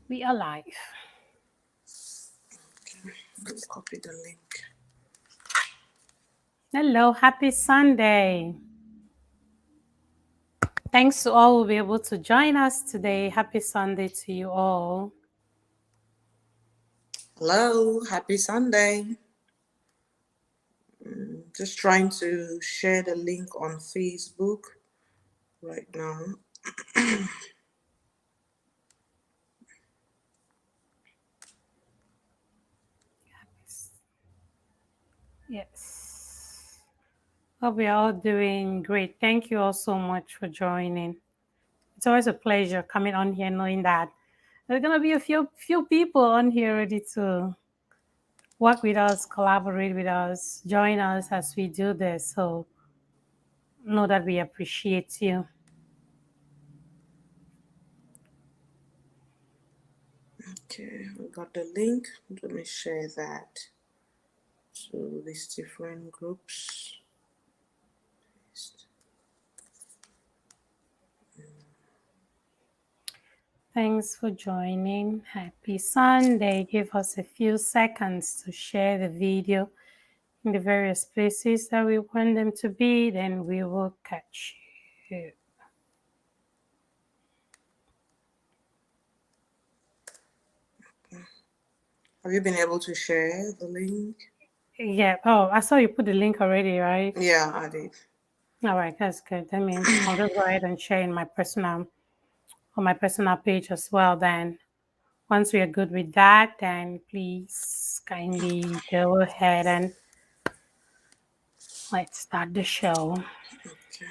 We are live. Let's copy the link. Hello, happy Sunday. Thanks to all who will be able to join us today. Happy Sunday to you all. Hello, happy Sunday. Just trying to share the link on Facebook right now. Yes. Hope we are all doing great. Thank you all so much for joining. It's always a pleasure coming on here knowing that there's gonna be a few people on here ready to work with us, collaborate with us, join us as we do this. So know that we appreciate you. Okay, I got the link. Let me share that to these different groups. Thanks for joining. Happy Sunday. Give us a few seconds to share the video in the various places that we want them to be, then we will catch you. Have you been able to share the link? Yeah. Oh, I saw you put the link already, right? Yeah, I did. All right, that's good. That means I'll just go ahead and share in my personal page as well. Then once we are good with that, then please kindly go ahead and let's start the show. Okay.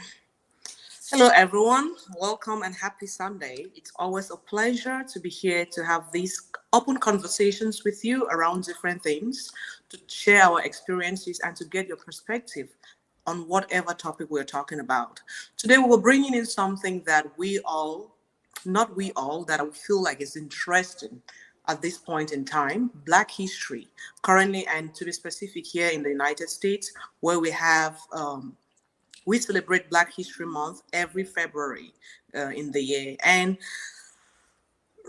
Hello, everyone. Welcome and happy Sunday. It's always a pleasure to be here to have these open conversations with you around different things, to share our experiences and to get your perspective on whatever topic we're talking about. Today, we're bringing in something that not we all, that I feel like is interesting at this point in time, Black history. Currently, and to be specific, here in the United States, where we celebrate Black History Month every February in the year. And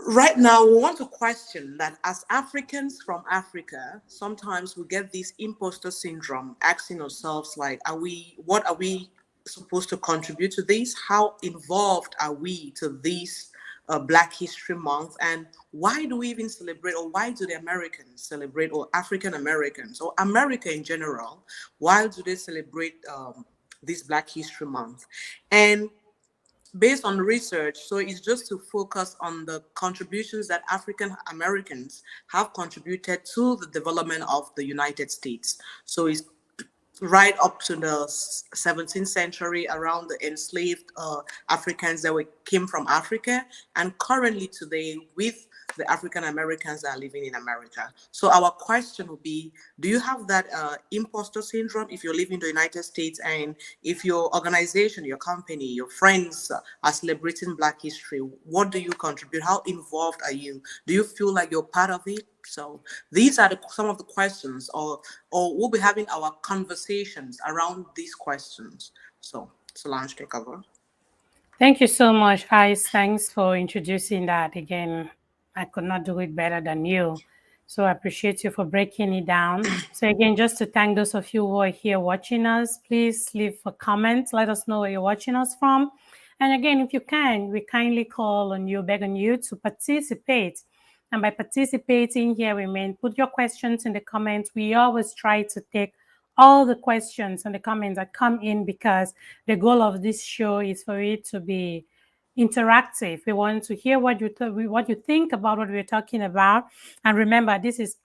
right now, we want to question that as Africans from Africa, sometimes we get this imposter syndrome, asking ourselves, like, what are we supposed to contribute to this? How involved are we to this Black History Month? And why do we even celebrate, or why do the Americans celebrate, or African Americans, or America in general, why do they celebrate this Black History Month? And based on research, so it's just to focus on the contributions that African Americans have contributed to the development of the United States. So it's right up to the 17th century, around the enslaved Africans that came from Africa, and currently today with the African Americans that are living in America. So our question would be, do you have that imposter syndrome if you're living in the United States, and if your organization, your company, your friends are celebrating Black history, what do you contribute? How involved are you? Do you feel like you're part of it? So these are some of the questions, or we'll be having our conversations around these questions. So Solange, take over. Thank you so much, Ice. Thanks for introducing that again. I could not do it better than you. So I appreciate you for breaking it down. So again, just to thank those of you who are here watching us, please leave a comment. Let us know where you're watching us from. And again, if you can, we kindly call on you, beg on you to participate. And by participating here, we mean put your questions in the comments. We always try to take all the questions and the comments that come in, because the goal of this show is for it to be interactive. We want to hear what you think about what we're talking about. And remember, this is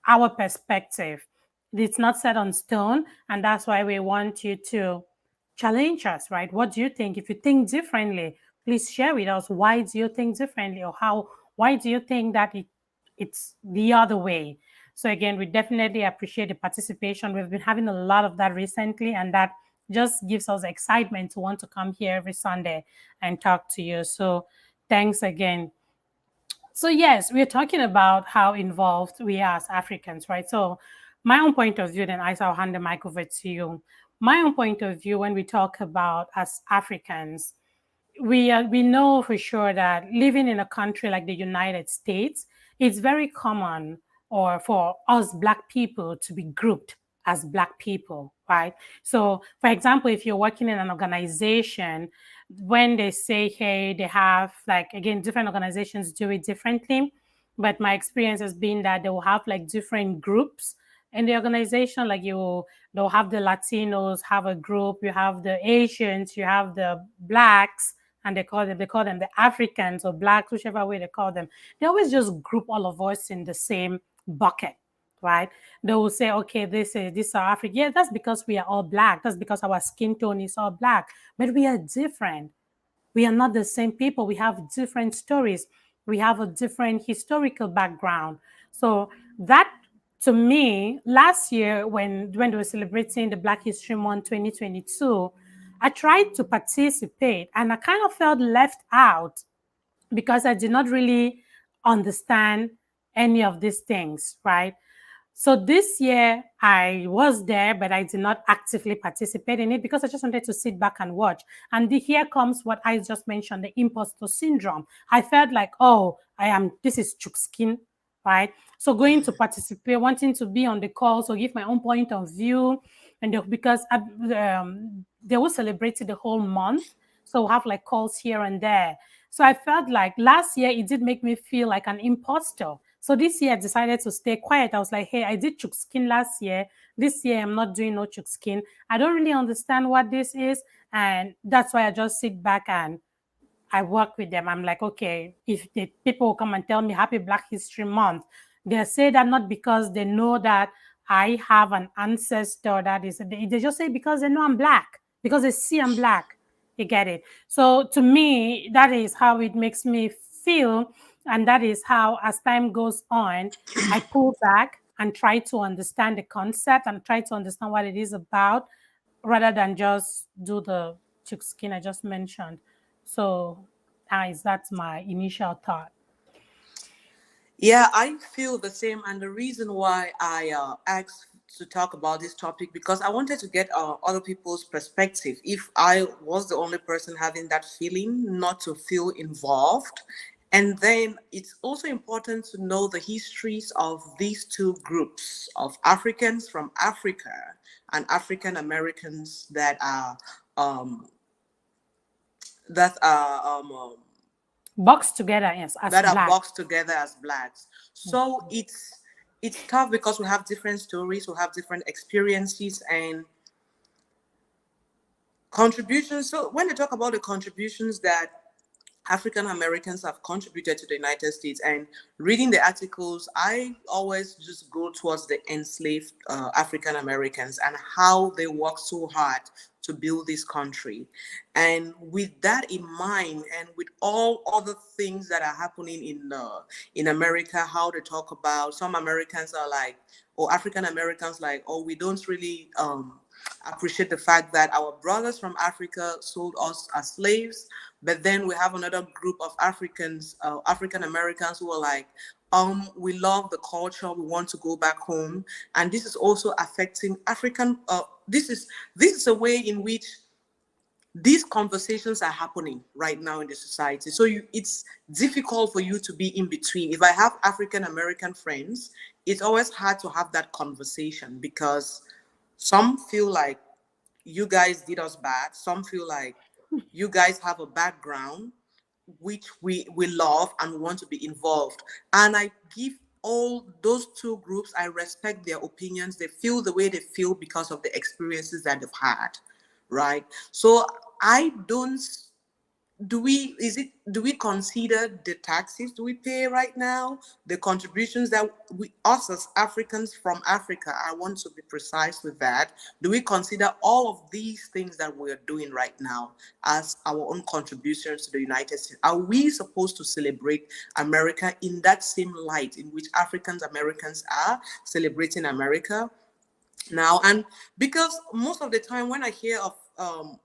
our perspective. It's not set on stone, and that's why we want you to challenge us, right? What do you think? If you think differently, please share with us. Why do you think differently, or why do you think that it's the other way? So again, we definitely appreciate the participation. We've been having a lot of that recently, and that just gives us excitement to want to come here every Sunday and talk to you. So thanks again. So yes, we're talking about how involved we are as Africans, right? So my own point of view, then I'll hand the mic over to you. My own point of view when we talk about as Africans, we know for sure that living in a country like the United States, it's very common or for us Black people to be grouped as Black people, right? So, for example, if you're working in an organization, when they say, hey, they have like again, different organizations do it differently, but my experience has been that they will have like different groups in the organization. Like they'll have the Latinos have a group, you have the Asians, you have the Blacks, and they call them the Africans or Blacks, whichever way they call them. They always just group all of us in the same bucket, right? They will say, okay, this are African. Yeah, that's because we are all Black. That's because our skin tone is all Black, but we are different. We are not the same people. We have different stories. We have a different historical background. So that, to me, last year when they were celebrating the Black History Month 2022, I tried to participate and I kind of felt left out because I did not really understand any of these things, right? So this year I was there, but I did not actively participate in it because I just wanted to sit back and watch. And here comes what I just mentioned, the imposter syndrome. I felt like, oh, this is Chukskin, right? So going to participate, wanting to be on the call, so give my own point of view. And because they will celebrate it the whole month. So we'll have like calls here and there. So I felt like last year it did make me feel like an imposter. So this year I decided to stay quiet. I was like, hey, I did chook skin last year. This year I'm not doing no chook skin. I don't really understand what this is. And that's why I just sit back and I work with them. I'm like, okay, if the people come and tell me Happy Black History Month, they say that not because they know that I have an ancestor that is, they just say because they know I'm Black, because they see I'm Black. You get it? So to me, that is how it makes me feel. And that is how, as time goes on, I pull back and try to understand the concept and try to understand what it is about rather than just do the chick skin I just mentioned. So that's my initial thought. Yeah, I feel the same, and the reason why I asked to talk about this topic because I wanted to get other people's perspective. If I was the only person having that feeling, not to feel involved, and then it's also important to know the histories of these two groups of Africans from Africa and African Americans um, that are Boxed together, yes, as that are Black. boxed together as Blacks. So it's tough because we have different stories, we have different experiences and contributions. So when they talk about the contributions that African Americans have contributed to the United States, and reading the articles, I always just go towards the enslaved African Americans and how they worked so hard to build this country. And with that in mind, and with all other things that are happening in America, how they talk about some Americans are like, or African Americans like, oh, we don't really appreciate the fact that our brothers from Africa sold us as slaves. But then we have another group of Africans, African Americans, who are like, we love the culture, we want to go back home, and this is also affecting African. This is a way in which these conversations are happening right now in the society. So it's difficult for you to be in between. If I have African American friends, it's always hard to have that conversation because some feel like you guys did us bad. Some feel like you guys have a background which we love and want to be involved. And I give all those two groups, I respect their opinions. They feel the way they feel because of the experiences that they've had, right? So I don't do we consider the taxes do we pay right now, the contributions that we, us as Africans from Africa, I want to be precise with that, do we consider all of these things that we're doing right now as our own contributions to the United States? Are we supposed to celebrate America in that same light in which Africans Americans are celebrating America now? And because most of the time when I hear of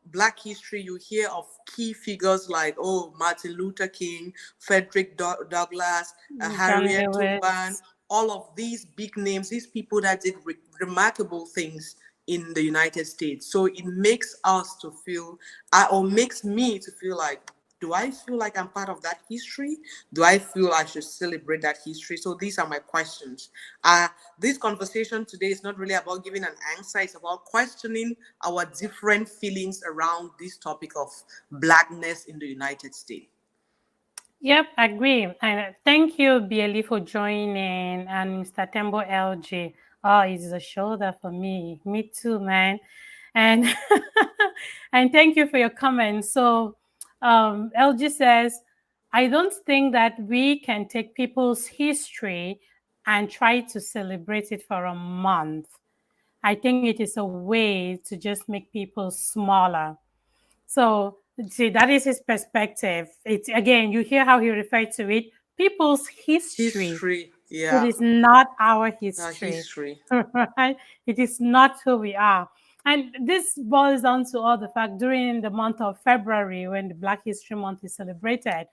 Black history, you hear of key figures like, oh, Martin Luther King, Frederick Douglass, John Harriet Tubman, Lewis. all of these big names, these people that did remarkable things in the United States. So it makes us to feel, or makes me to feel like Do I feel like I'm part of that history? Do I feel I should celebrate that history? So these are my questions. This conversation today is not really about giving an answer. It's about questioning our different feelings around this topic of Blackness in the United States. Yep, agree. And thank you, Bieli, for joining, and Mr. Tembo LG. Oh, it's a shoulder for me. Me too, man. And and thank you for your comments. So LG says, I don't think that we can take people's history and try to celebrate it for a month. I think it is a way to just make people smaller. So see, that is his perspective. It's again, you hear how he referred to it, people's history. History, It yeah. is not our history, History. right? It is not who we are. And this boils down to all the fact during the month of February, when the Black History Month is celebrated,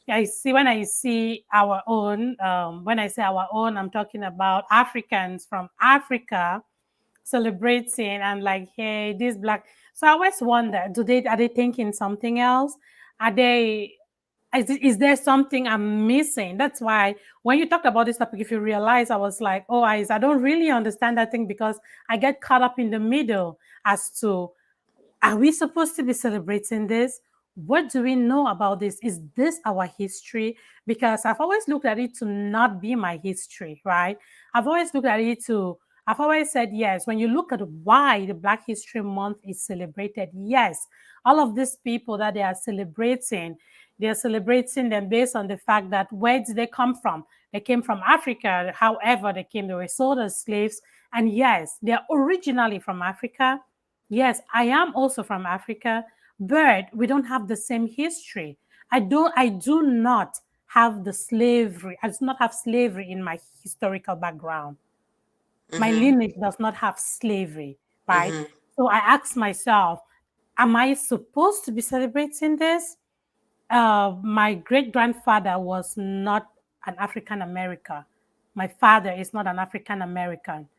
I see when I see our own, when I say our own, I'm talking about Africans from Africa celebrating and like, hey, this black. So I always wonder, are they thinking something else? Are they is there something I'm missing? That's why when you talked about this topic, if you realize, I was like, oh, I don't really understand that thing because I get caught up in the middle as to, are we supposed to be celebrating this? What do we know about this? Is this our history? Because I've always looked at it to not be my history, right? I've always looked at it to, I've always said, yes, when you look at why the Black History Month is celebrated, yes, all of these people that they are celebrating them based on the fact that where did they come from? They came from Africa. However, they were sold as slaves. And yes, they're originally from Africa. Yes, I am also from Africa, but we don't have the same history. I do not have the slavery. I do not have slavery in my historical background. My lineage does not have slavery, right? So I ask myself, am I supposed to be celebrating this? My great grandfather was not an African American. My father is not an African American.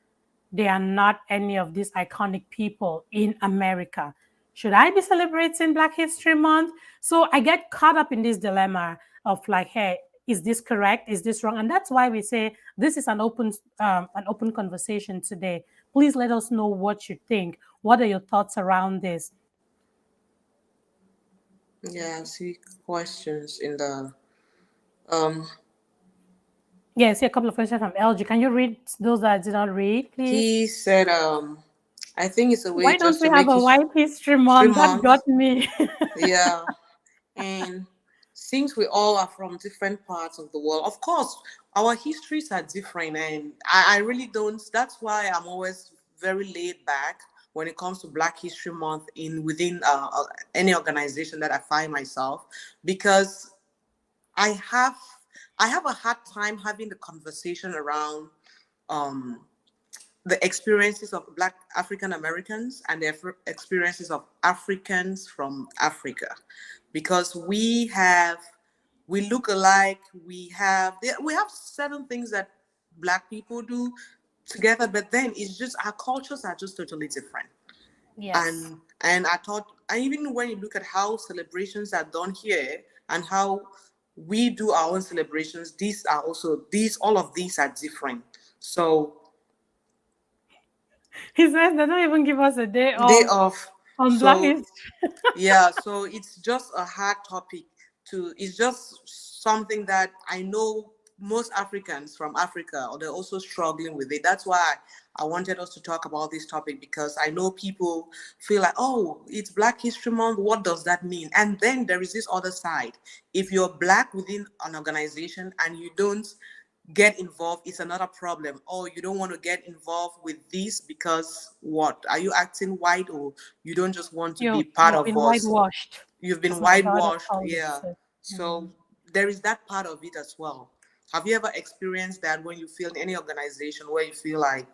They are not any of these iconic people in America. Should I be celebrating Black History Month? So I get caught up in this dilemma of like, hey, is this correct? Is this wrong? And that's why we say this is an open conversation today. Please let us know what you think. What are your thoughts around this? Yeah, I see questions in the um Yeah, I see a couple of questions from LG. Can you read those that I did not read, please? he said I think it's a way Why don't just we to have make a it White History 3 Month? That months. got me. Yeah. And since we all are from different parts of the world, of course, our histories are different. And I really don't, that's why I'm always very laid back when it comes to Black History Month in within any organization that I find myself, because I have I have a hard time having the conversation around um, the experiences of Black African Americans and the experiences of Africans from Africa, because we look alike. We have certain things that Black people do together, but then it's just our cultures are just totally different. Yes. And I thought, and even when you look at how celebrations are done here and how we do our own celebrations, all of these are different. So He says they don't even give us a day day off off. on Black So History. yeah, so it's just a hard topic it's just something that I know most Africans from Africa, or they're also struggling with it. That's why I wanted us to talk about this topic, because I know people feel like, oh, it's Black History Month. What does that mean? And then there is this other side. If you're Black within an organization and you don't get involved, it's another problem. Oh, you don't want to get involved with this because what? Are you acting white, or you don't just want to be part You've of been us? whitewashed, You've been as my daughter whitewashed, calls yeah. it. So there is that part of it as well. Have you ever experienced that when you feel in any organization where you feel like,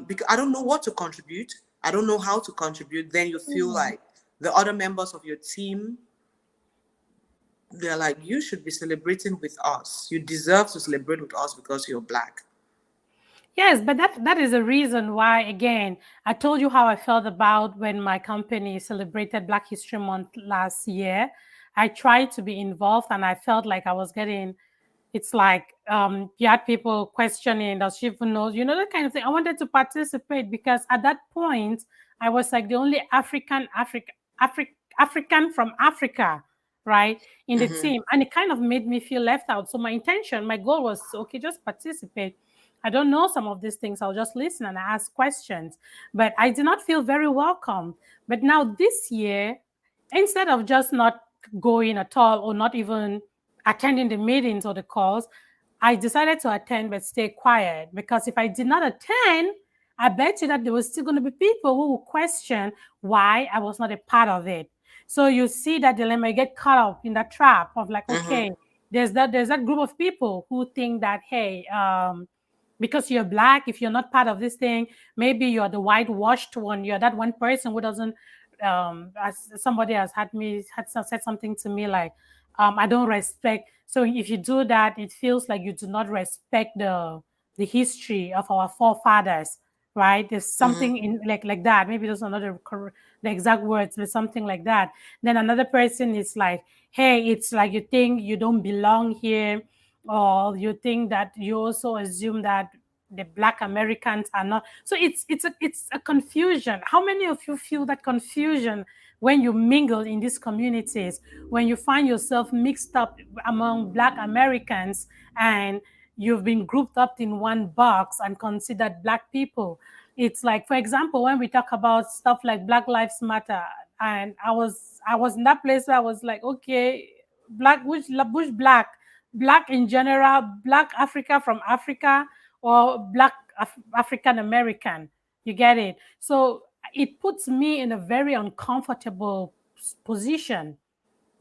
because I don't know what to contribute, I don't know how to contribute, then you feel like the other members of your team, they're like, you should be celebrating with us. You deserve to celebrate with us because you're Black. Yes, but that is a reason why, again, I told you how I felt about when my company celebrated Black History Month last year. I tried to be involved, and I felt like I was getting. It's like you had people questioning, does she even know, that kind of thing. I wanted to participate because at that point I was like the only African from Africa, right, in the Mm-hmm. team, and it kind of made me feel left out. So my goal was, okay, just participate. I don't know some of these things. I'll just listen and ask questions. But I did not feel very welcome. But now this year, instead of just not going at all or not even attending the meetings or the calls, I decided to attend but stay quiet, because if I did not attend, I bet you that there was still going to be people who would question why I was not a part of it. So you see that dilemma, you get caught up in that trap of like, Mm-hmm. okay, there's that group of people who think that, hey, because you're black, if you're not part of this thing, maybe you're the whitewashed one. You're that one person who doesn't. As somebody has said something to me like, I don't respect. So if you do that, it feels like you do not respect the history of our forefathers, right? There's Mm-hmm. something in like that. Maybe there's another the exact words, but something like that. Then another person is like, hey, it's like you think you don't belong here, or you think that you also assume that the black Americans are not. So it's a confusion. How many of you feel that confusion when you mingle in these communities, when you find yourself mixed up among black Americans and you've been grouped up in one box and considered black people? It's like, for example, when we talk about stuff like Black Lives Matter, and I was in that place where I was like, okay, black, which black in general, black Africa from Africa, or black African American. You get it? So it puts me in a very uncomfortable position,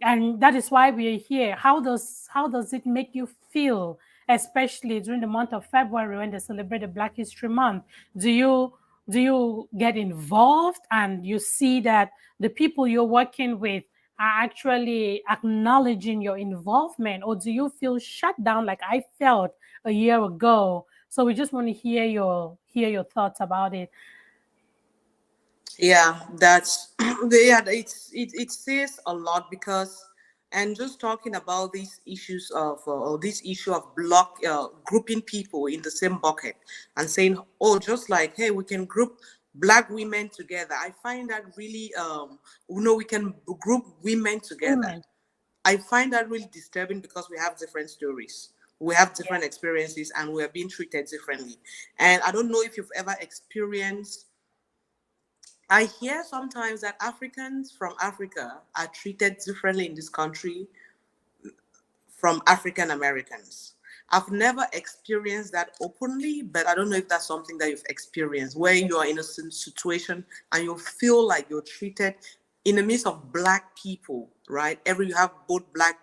and that is why we are here. How does it make you feel, especially during the month of February when they celebrate the Black History Month? Do you get involved and you see that the people you're working with are actually acknowledging your involvement, or do you feel shut down like I felt a year ago? So we just want to hear your thoughts about it. Yeah, that's yeah. It says a lot because, and just talking about these issues of or this issue of block grouping people in the same bucket and saying, oh, just like, hey, we can group black women together. I find that really we can group women together. Women. I find that really disturbing because we have different stories. We have Yeah. different experiences and we are being treated differently. And I don't know if you've ever experienced, I hear sometimes that Africans from Africa are treated differently in this country from African Americans. I've never experienced that openly, but I don't know if that's something that you've experienced where you are in a situation and you feel like you're treated in the midst of black people, right? You have both black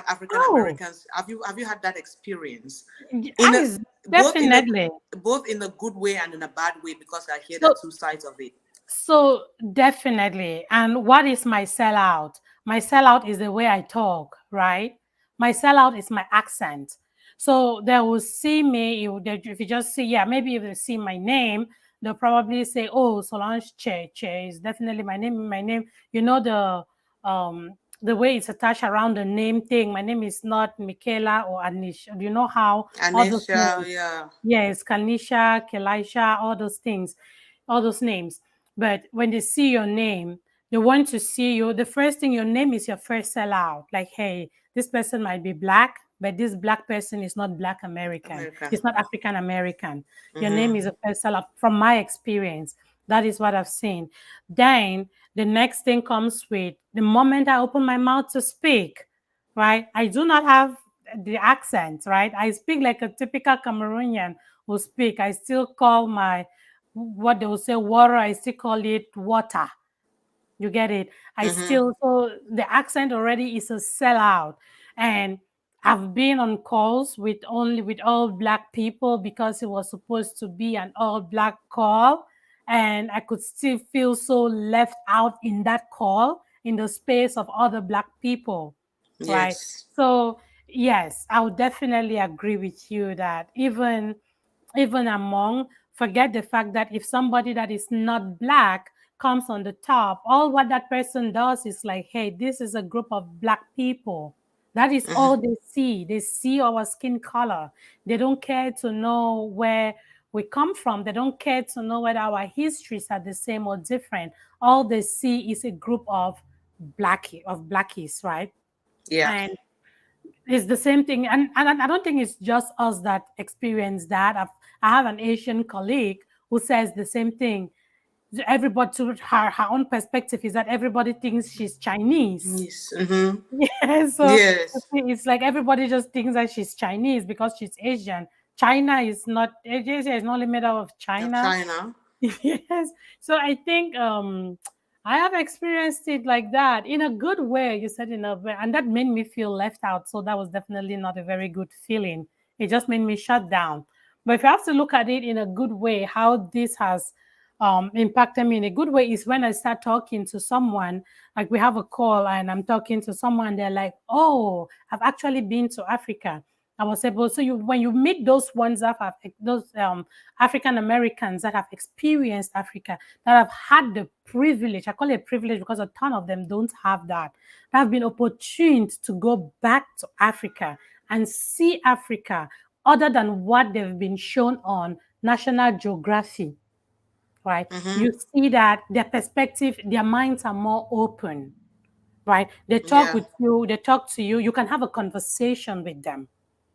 African Oh, Americans. Have you had that experience? In a I both in a definitely. both in a good way and in a bad way because I hear the So two sides of it. So definitely. And what is my sellout? My sellout is the way I talk, right? My sellout is my accent. So they will see me, if you just see, yeah, maybe if they see my name, they'll probably say, oh, Solange Che is definitely my name. My name, the way it's attached around the name thing. My name is not Michaela or Anish. Do you know how all those Anisha, names? yeah. Yes, Kanisha, Kelisha, all those things, all those names. But when they see your name, they want to see you. The first thing, your name is your first sellout. Like, hey, this person might be black, but this black person is not black American. American. It's not African American. Your name Mm-hmm. is a first sellout. From my experience, that is what I've seen. Then the next thing comes with the moment I open my mouth to speak, right? I do not have the accent, right? I speak like a typical Cameroonian who speak. I still call my what they will say water, I still call it water. You get it? I Mm-hmm. still, so the accent already is a sellout. And I've been on calls with all black people because it was supposed to be an all black call. And I could still feel so left out in that call in the space of other black people. Right. Yes. So yes, I would definitely agree with you that even among, forget the fact that if somebody that is not black comes on the top, all what that person does is like, hey, this is a group of Black people. That is all they see. They see our skin color. They don't care to know where we come from. They don't care to know whether our histories are the same or different. All they see is a group of blackies, right? Yeah. And it's the same thing. And I don't think it's just us that experience that. I have an Asian colleague who says the same thing. Everybody, to her own perspective, is that everybody thinks she's Chinese. Yes. Mm-hmm. Yeah, so Yes. it's like everybody just thinks that she's Chinese because she's Asian. China is not, Asia is not only made up of Of China. China. Yes. So I think I have experienced it like that in a good way. You said in a way, and that made me feel left out. So that was definitely not a very good feeling. It just made me shut down. But if you have to look at it in a good way, how this has impacted me in a good way is when I start talking to someone, like we have a call and I'm talking to someone, they're like, oh, I've actually been to Africa. I was able, so you when you meet those ones that have those African Americans that have experienced Africa, that have had the privilege, I call it a privilege because a ton of them don't have that have been opportuned to go back to Africa and see Africa other than what they've been shown on National Geography, right? Mm-hmm. You see that their perspective, their minds are more open, right? They talk Yeah. with you, they talk to you, you can have a conversation with them.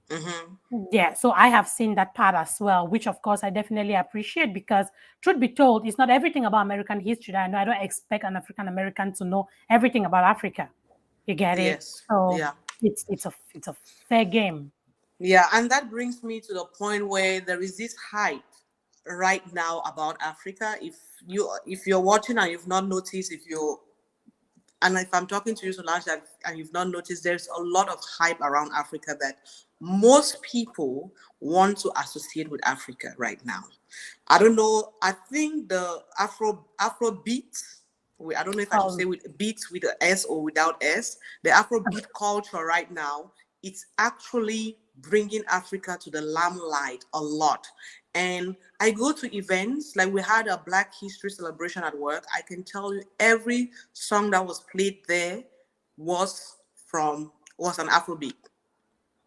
Mm-hmm. Yeah, so I have seen that part as well, which of course I definitely appreciate because, truth be told, it's not everything about American history that I know. I don't expect an African American to know everything about Africa. You get it? Yes. So Yeah. it's a fair game. Yeah, and that brings me to the point where there is this hype right now about Africa. If you're watching and you've not noticed, if I'm talking to you, Solange, and you've not noticed, there's a lot of hype around Africa that most people want to associate with Africa right now. I don't know. I think the Afro beats. I don't know if I should say Um, with beats with an S or without S. The Afrobeat culture right now, it's actually bringing Africa to the limelight a lot. And I go to events, like we had a Black History celebration at work. I can tell you every song that was played there was an Afrobeat.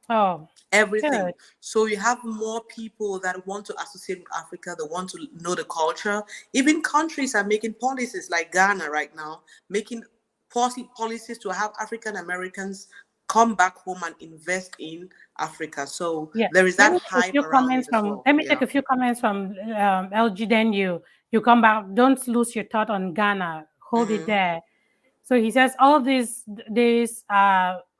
oh, Everything. good. So you have more people that want to associate with Africa, they want to know the culture. Even countries are making policies, like Ghana right now, making policies to have African Americans come back home and invest in Africa. So Yeah. there is Let that me take a hype few around comments it as from well. let me take Yeah. a few comments from LG. Then you come back. Don't lose your thought on Ghana. Hold it Mm-hmm. there. So he says all these days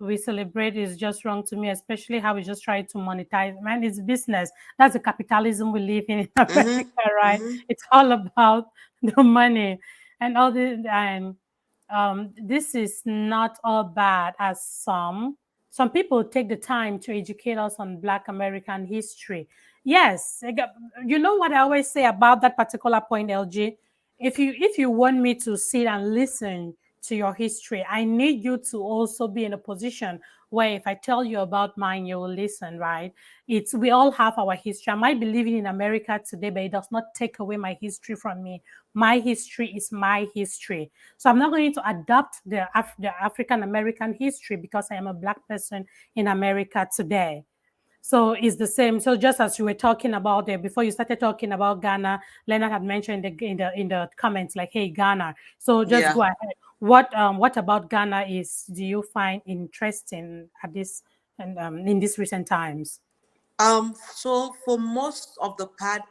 we celebrate is just wrong to me, especially how we just try to monetize. Man, it's business. That's the capitalism we live in America, Mm-hmm. right? Mm-hmm. It's all about the money and all this. And this is not all bad as some people take the time to educate us on Black American history. Yes, you know what I always say about that particular point, LG. If you want me to sit and listen to your history, I need you to also be in a position where if I tell you about mine, you will listen, right? It's we all have our history. I might be living in America today, but it does not take away my history from me. My history is my history. So I'm not going to adopt the African American history because I am a Black person in America today. So it's the same. So just as you were talking about there before you started talking about Ghana, Leonard had mentioned in the comments like, "Hey, Ghana." So just Yeah. go ahead. What about Ghana do you find interesting at this and in these recent times? So for most of the part,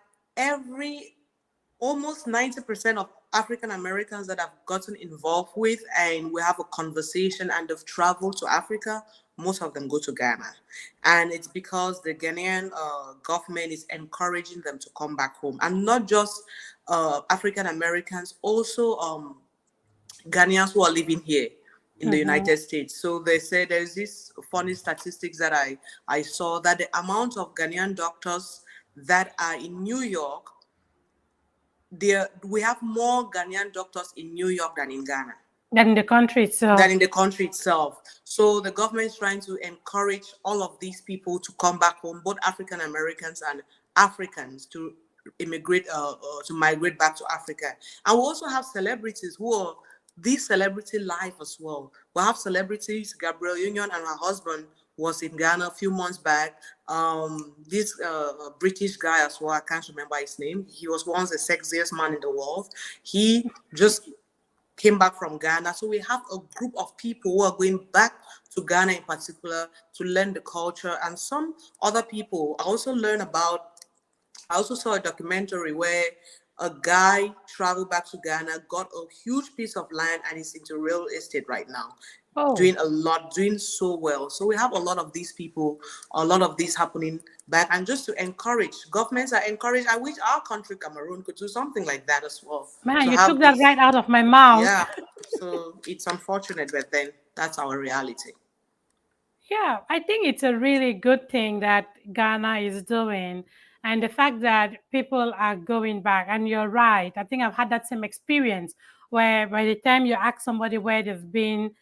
almost 90% of African Americans that I've gotten involved with and we have a conversation and they've traveled to Africa, most of them go to Ghana. And it's because the Ghanaian government is encouraging them to come back home. And not just African Americans, also Ghanaians who are living here in the Mm-hmm. United States. So they say there's this funny statistics that I saw that the amount of Ghanaian doctors that are in New York, we have more Ghanaian doctors in New York than in Ghana. Than in the country itself. Than in the country itself. So the government is trying to encourage all of these people to come back home, both African Americans and Africans, to immigrate to migrate back to Africa. And we also have celebrities who are this celebrity life as well. We have celebrities. Gabrielle Union and her husband was in Ghana a few months back. This British guy as well, I can't remember his name. He was once the sexiest man in the world. He just came back from Ghana. So we have a group of people who are going back to Ghana in particular to learn the culture. And some other people I also saw a documentary where a guy traveled back to Ghana, got a huge piece of land, and is into real estate right now. Oh, Doing so well. So we have a lot of these people, a lot of this happening back. And just to encourage, governments are encouraged. I wish our country, Cameroon, could do something like that as well. man, To you have took that this, right out of my mouth. yeah. So it's unfortunate, but then that's our reality. Yeah, I think it's a really good thing that Ghana is doing. And the fact that people are going back, and you're right. I think I've had that same experience where by the time you ask somebody where they've been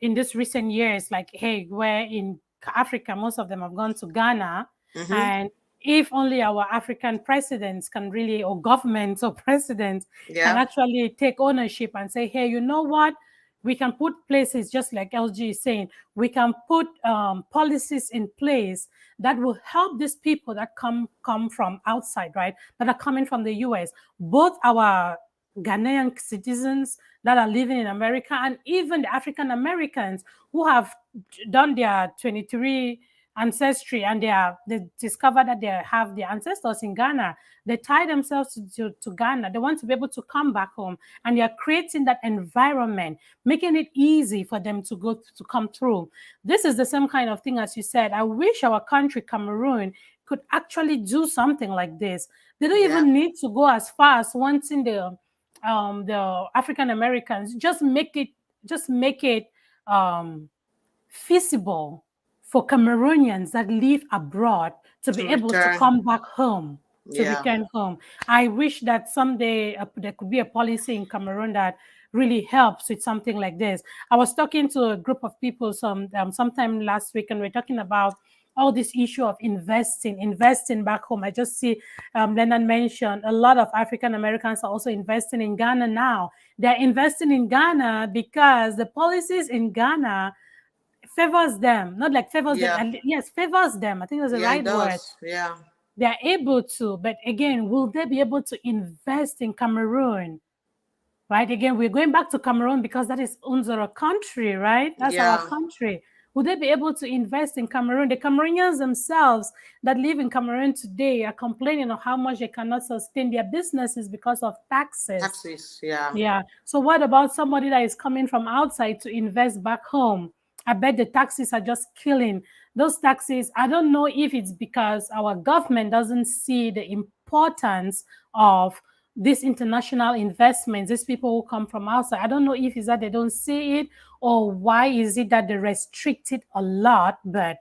in this recent years, like, hey, where in Africa, most of them have gone to Ghana. And if only our African presidents can really, or governments or presidents can Yeah. actually take ownership and say, hey, you know what? We can put places, just like LG is saying, we can put policies in place that will help these people that come from outside, right? That are coming from the US, both our Ghanaian citizens that are living in America and even the African Americans who have done their 23 ancestry and they discover that they have their ancestors in Ghana. They tie themselves to Ghana. They want to be able to come back home, and they are creating that environment, making it easy for them to come through. This is the same kind of thing as you said. I wish our country, Cameroon, could actually do something like this. They don't even need to go as far as wanting the African Americans. Just make it feasible for Cameroonians that live abroad to be able to come back home, to return home. I wish that someday there could be a policy in Cameroon that really helps with something like this. I was talking to a group of people sometime last week, and we're talking about all this issue of investing back home. I just see Leonard mentioned a lot of African Americans are also investing in Ghana now. They're investing in Ghana because the policies in Ghana favors them, not like favors them. Yes, favors them. I think that's the right word. Yeah. They're able to, but again, will they be able to invest in Cameroon? Right? Again, we're going back to Cameroon because that is our country, right? That's our country. Would they be able to invest in Cameroon? The Cameroonians themselves that live in Cameroon today are complaining of how much they cannot sustain their businesses because of taxes. Taxes, yeah. Yeah. So what about somebody that is coming from outside to invest back home? I bet the taxes are just killing. Those taxes, I don't know if it's because our government doesn't see the importance of these international investments, these people who come from outside. I don't know if it's that they don't see it, or why is it that they restrict it a lot, but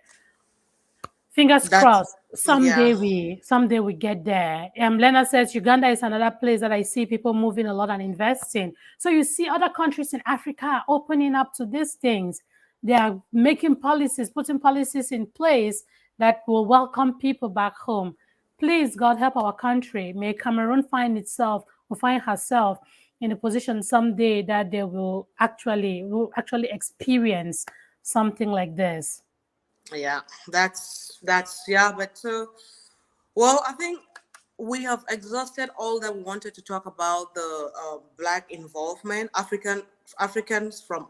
fingers crossed, someday we get there. Lena says Uganda is another place that I see people moving a lot and investing. So you see other countries in Africa are opening up to these things. They are making policies, putting policies in place that will welcome people back home. Please, God, help our country. May Cameroon find herself in a position someday that they will actually experience something like this. Yeah, that's but well, I think we have exhausted all that we wanted to talk about the Black involvement, Africans from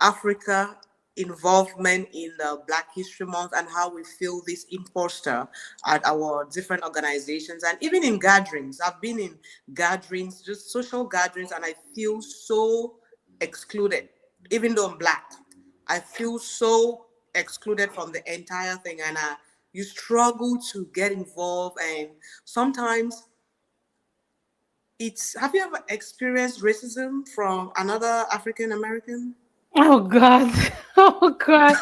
Africa involvement in the Black History Month, and how we feel this imposter at our different organizations and even in gatherings. I've been in gatherings, just social gatherings, and I feel so excluded. Even though I'm Black, I feel so excluded from the entire thing, and you struggle to get involved. And sometimes have you ever experienced racism from another African American? Oh God. Oh God.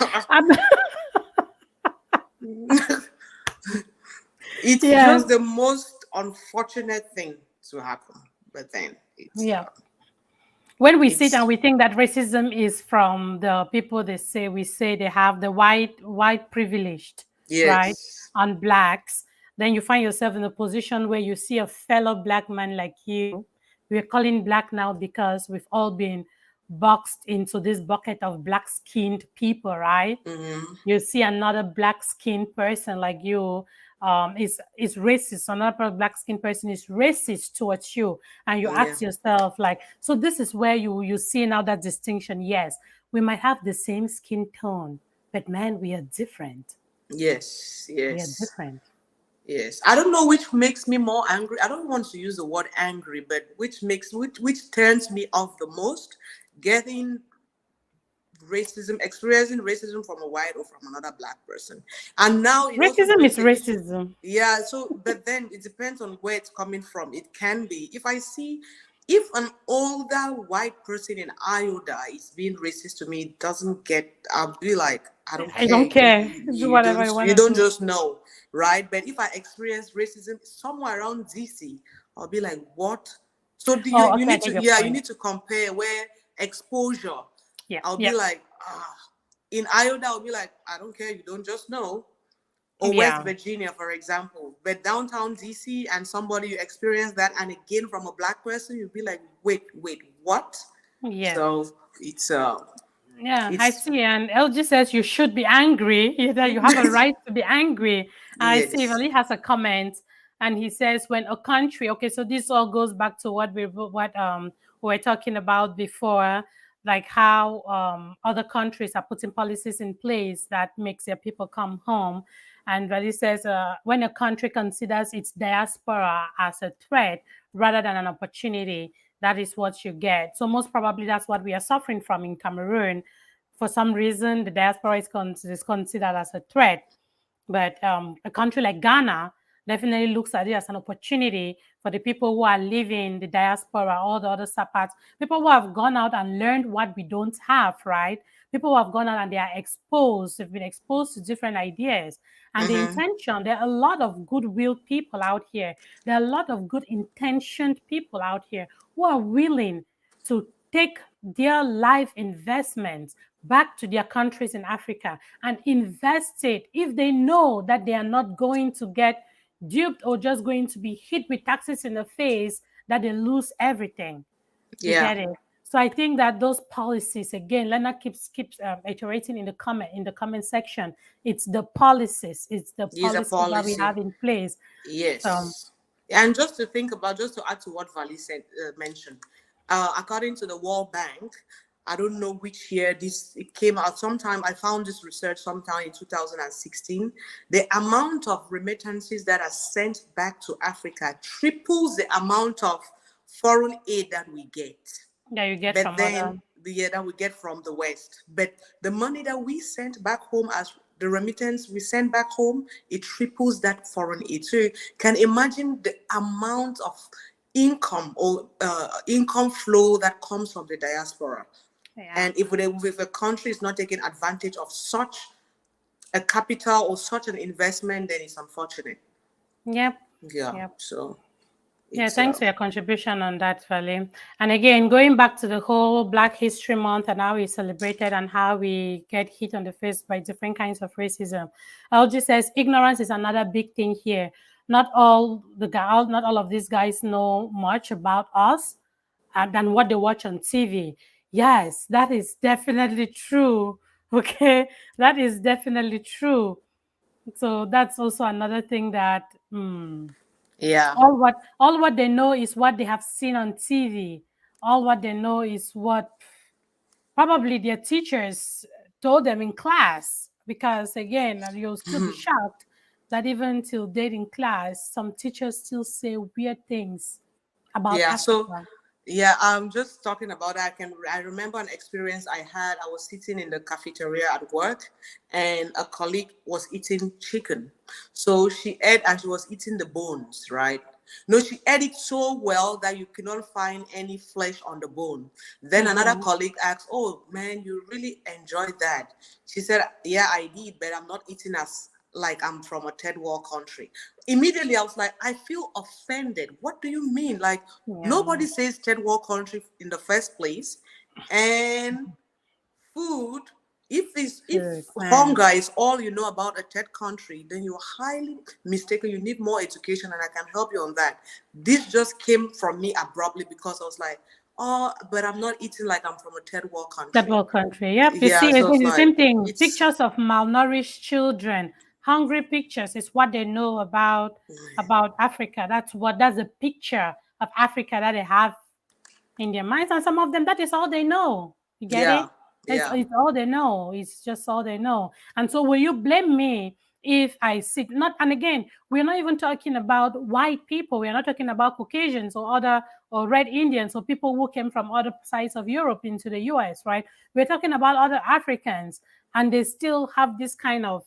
It's just the most unfortunate thing to happen. But then when we sit and we think that racism is from the people we say they have the white privileged, right, on Blacks, then you find yourself in a position where you see a fellow black man like you. We're calling black now because we've all been boxed into this bucket of black-skinned people, right? Mm-hmm. You see another black-skinned person like you is racist. Another black-skinned person is racist towards you, and you Yeah. ask yourself, like, so this is where you see now that distinction. Yes, we might have the same skin tone, but man, we are different. Yes. We are Yes. different. Yes. I don't know which makes me more angry. I don't want to use the word angry, but which turns me off the most, getting experiencing racism from a white or from another black person. And now it also Racism brings is the issue. racism. Yeah, so but then it depends on where it's coming from. It can be if an older white person in Iowa is being racist to me, it doesn't get, I'll be like, I don't I care. don't care. Do whatever you want You to don't do. just know, right? But if I experience racism somewhere around DC, I'll be like, what? So Oh, you okay, I need get to, your yeah, you point. need to compare where exposure. Yeah, I'll yeah, be like, in Iowa, I'll be like, I don't care. You don't just know. Or West yeah. Virginia, for example. But downtown DC and somebody you experience that, and again from a black person, you'll be like, wait, what? Yes. So it's Yeah, I it's see. And LG says you should be angry, that you have a right to be angry. I see yes. Vali has a comment, and he says when a country, okay, so this all goes back to what we were talking about before, like how other countries are putting policies in place that makes their people come home. And Vali says when a country considers its diaspora as a threat rather than an opportunity, that is what you get. So most probably that's what we are suffering from in Cameroon. For some reason, the diaspora is considered as a threat. But a country like Ghana definitely looks at it as an opportunity for the people who are living the diaspora, all the other parts, people who have gone out and learned what we don't have, right? People who have gone out and they are exposed, they've been exposed to different ideas. And the Mm-hmm. intention, there are a lot of goodwill people out here. There are a lot of good intentioned people out here who are willing to take their life investments back to their countries in Africa and invest it if they know that they are not going to get duped or just going to be hit with taxes in the face, that they lose everything. You Yeah. get it? So I think that those policies, again, Lena keeps iterating in the comment section. It's the policies, These are that we policy. have in place. So Yes. And just to think about, just to add to what Vali said, mentioned, according to the World Bank, I don't know which year it came out. Sometime I found this research sometime in 2016. The amount of remittances that are sent back to Africa triples the amount of foreign aid that we get. that you get But from then other. the year that we get from the West. But the money that we sent back home as the remittance we send back home, it triples that foreign aid. So you can imagine the amount of income or income flow that comes from the diaspora. Yeah. And if a country is not taking advantage of such a capital or such an investment, then it's unfortunate. Yep. Yeah. Yep. So Yeah, it's thanks for your contribution on that, Vali. And again, going back to the whole Black History Month and how we celebrate it and how we get hit on the face by different kinds of racism. LG says ignorance is another big thing here. Not all of these guys know much about us than what they watch on TV. Yes, that is definitely true. Okay, that is definitely true. So that's also another thing that. yeah. All what they know is what they have seen on TV. All what they know is what probably their teachers told them in class. Because again, you'll still be shocked that even till date in class, some teachers still say weird things about Yeah. So Africa. yeah, I'm just talking about that. I remember an experience I had. I was sitting in the cafeteria at work, and a colleague was eating chicken. So she ate, and she was eating the bones, right? No, she ate it so well that you cannot find any flesh on the bone. Then another Mm-hmm. colleague asked, "Oh man, you really enjoyed that?" She said, "Yeah, I did, but I'm not eating as like I'm from a third world country." Immediately, I was like, I feel offended. What do you mean? Like, Yeah. nobody says third world country in the first place, and food If Good, man. hunger is all you know about a third country, then you're highly mistaken. You need more education, and I can help you on that. This just came from me abruptly because I was like, oh, but I'm not eating like I'm from a third world Third country. world country. Yep. You Yeah, see, so it's again, the like same thing. it's Pictures of malnourished children, hungry pictures is what they know about Africa. That's a picture of Africa that they have in their minds, and some of them that is all they know. You get it? yeah, yeah. It's all they know. It's just all they know. And so, will you blame me if I sit not? And again, we're not even talking about white people. We're not talking about Caucasians or other or red Indians or people who came from other sides of Europe into the U.S. Right? We're talking about other Africans, and they still have this kind of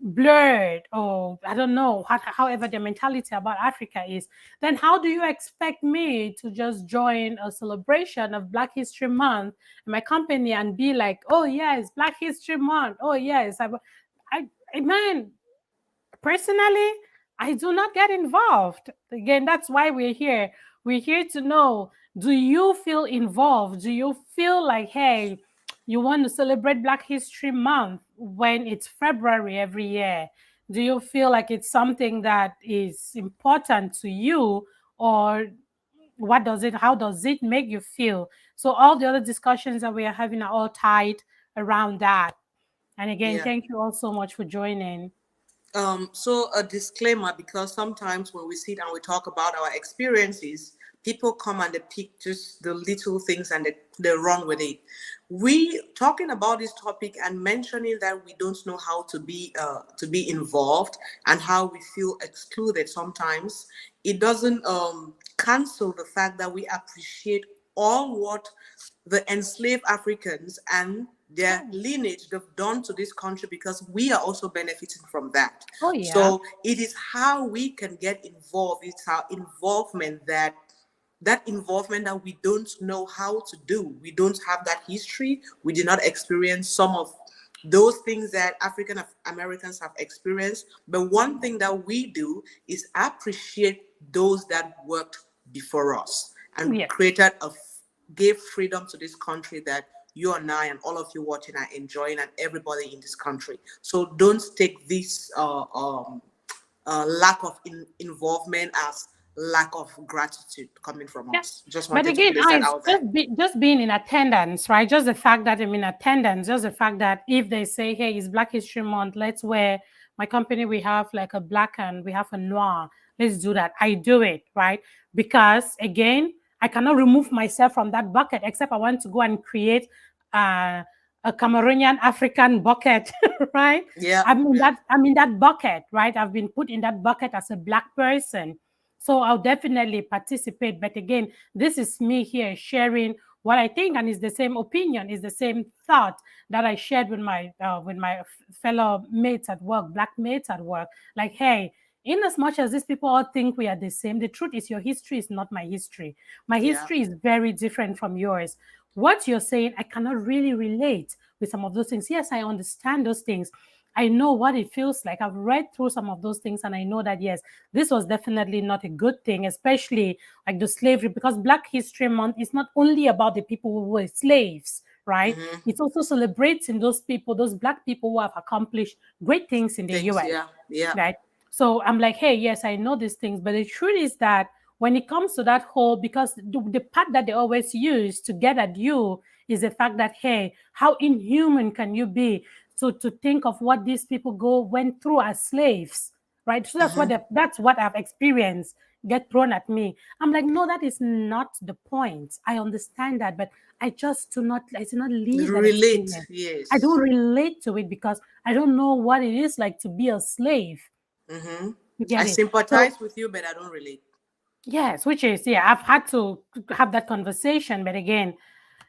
blurred, or I don't know, however the mentality about Africa is. Then how do you expect me to just join a celebration of Black History Month in my company and be like, oh yes, Black History Month, oh yes, man, personally, I do not get involved. Again, that's why we're here. We're here to know, do you feel involved? Do you feel like, hey, you want to celebrate Black History Month when it's February every year? Do you feel like it's something that is important to you, or how does it make you feel? So all the other discussions that we are having are all tied around that. And again, Yeah. thank you all so much for joining. So a disclaimer, because sometimes when we sit and we talk about our experiences, people come and they pick just the little things and they run with it. We talking about this topic and mentioning that we don't know how to be involved and how we feel excluded sometimes. It doesn't cancel the fact that we appreciate all what the enslaved Africans and their lineage they've done to this country, because we are also benefiting from that. Oh yeah. So it is how we can get involved. It's our involvement that involvement that we don't know how to do. We don't have that history. We did not experience some of those things that African Americans have experienced. But one thing that we do is appreciate those that worked before us and Yeah. gave freedom to this country that you and I and all of you watching are enjoying, and everybody in this country. So don't take this lack of involvement as lack of gratitude coming from Yeah. us. Just But wanted to again, place that out there. just being in attendance, right? Just the fact that I'm in attendance, just the fact that if they say, hey, it's Black History Month, let's wear my company, we have like a black and we have a noir. Let's do that. I do it, right? Because again, I cannot remove myself from that bucket, except I want to go and create a Cameroonian African bucket, right? Yeah, I'm in that bucket, right? I've been put in that bucket as a black person. So I'll definitely participate. But again, this is me here sharing what I think, and it's the same opinion, is the same thought that I shared with my fellow mates at work, black mates at work. Like, hey, in as much as these people all think we are the same, the truth is your history is not my history. My yeah. history is very different from yours. What you're saying, I cannot really relate with some of those things. Yes, I understand those things. I know what it feels like. I've read through some of those things, and I know that, yes, this was definitely not a good thing, especially like the slavery, because Black History Month is not only about the people who were slaves, right? Mm-hmm. It's also celebrating those people, those Black people who have accomplished great things in the Things, US, yeah, yeah. right? So I'm like, hey, yes, I know these things, but the truth is that when it comes to that whole, because the part that they always use to get at you is the fact that, hey, how inhuman can you be to think of what these people went through as slaves, right? So Mm-hmm. that's what I've experienced get thrown at me. I'm like, no, that is not the point. I understand that, but I do not live that Relate, experience. I don't yes. relate to it because I don't know what it is like to be a slave. Mm-hmm. You I get it? So sympathize with you, but I don't relate. yes, which is, yeah, I've had to have that conversation, but again,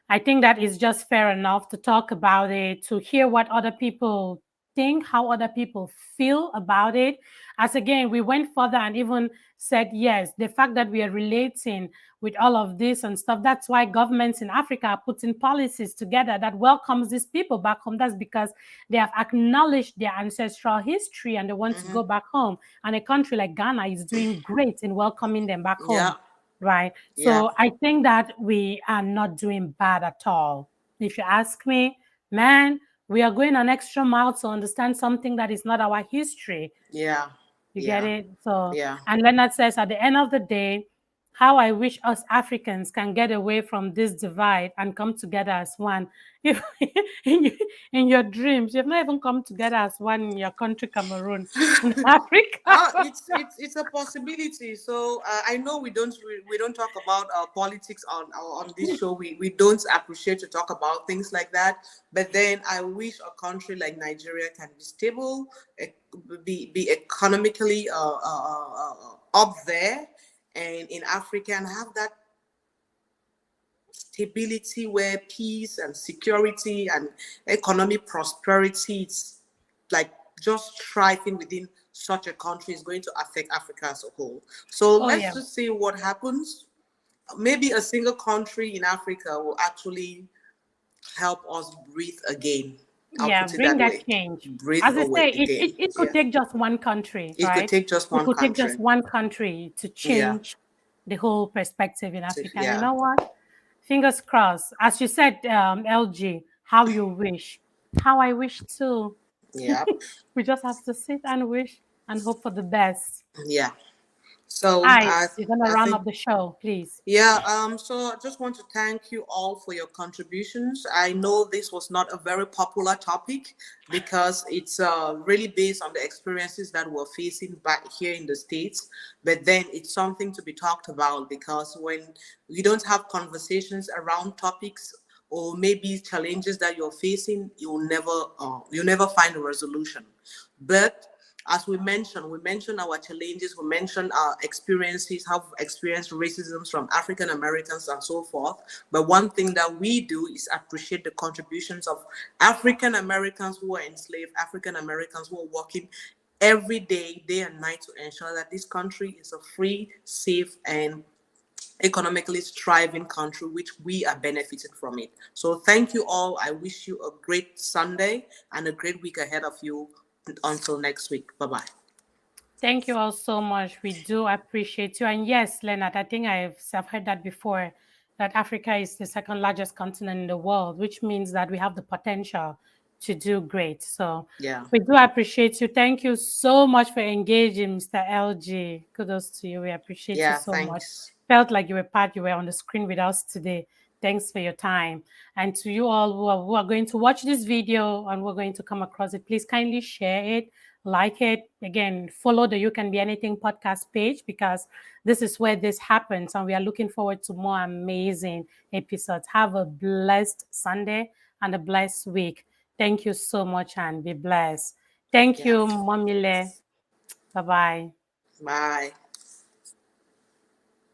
I think that is just fair enough to talk about it, to hear what other people think, how other people feel about it. As again, we went further and even said, yes, the fact that we are relating with all of this and stuff, that's why governments in Africa are putting policies together that welcomes these people back home. That's because they have acknowledged their ancestral history and they want to Mm-hmm. go back home. And a country like Ghana is doing great in welcoming them back Yeah, home, right? yeah. So I think that we are not doing bad at all. If you ask me, man, we are going an extra mile to understand something that is not our history. Yeah. You Yeah. get it? So, Yeah. and Leonard says, at the end of the day, how I wish us Africans can get away from this divide and come together as one. If in your dreams, you've not even come together as one in your country, Cameroon, in Africa. It's a possibility. So I know we don't talk about politics on this show. We don't appreciate to talk about things like that. But then I wish a country like Nigeria can be stable, be economically up there, and in Africa, and have that stability where peace and security and economic prosperity, it's like just thriving within such a country is going to affect Africa as a whole. So Oh, let's yeah. just see what happens. Maybe a single country in Africa will actually help us breathe again. I'll Yeah, put it bring that that way. change. Breathe As I away say, again. it could Yeah. take just one country, It could right? take just It one could take country. just one country to Yeah. change the whole perspective in Africa. And you Yeah. know what? Fingers crossed. As you said, LG, how you wish. How I wish too. Yeah. We just have to sit and wish and hope for the best. Yeah. So Ice, you're gonna I round think up the show, please. yeah, so I just want to thank you all for your contributions. I know this was not a very popular topic because it's really based on the experiences that we're facing back here in the States, but then it's something to be talked about because when we don't have conversations around topics or maybe challenges that you're facing, you'll never find a resolution. But as we mentioned our challenges, we mentioned our experiences, how we've experienced racism from African Americans and so forth. But one thing that we do is appreciate the contributions of African Americans who are enslaved, African Americans who are working every day, day and night to ensure that this country is a free, safe, and economically thriving country, which we are benefiting from it. So thank you all. I wish you a great Sunday and a great week ahead of you. Until next week. Bye-bye. Thank you all so much. We do appreciate you. And yes, Leonard, I think I've heard that before, that Africa is the second largest continent in the world, which means that we have the potential to do great. So Yeah. we do appreciate you. Thank you so much for engaging, Mr. LG. Kudos to you. We appreciate you so much. Thanks. Felt like you were on the screen with us today. Thanks for your time. And to you all who are going to watch this video and we're going to come across it, please kindly share it, like it. Again, follow the You Can Be Anything podcast page because this is where this happens. And we are looking forward to more amazing episodes. Have a blessed Sunday and a blessed week. Thank you so much and be blessed. Thank you, Momile. Bye-bye. Bye.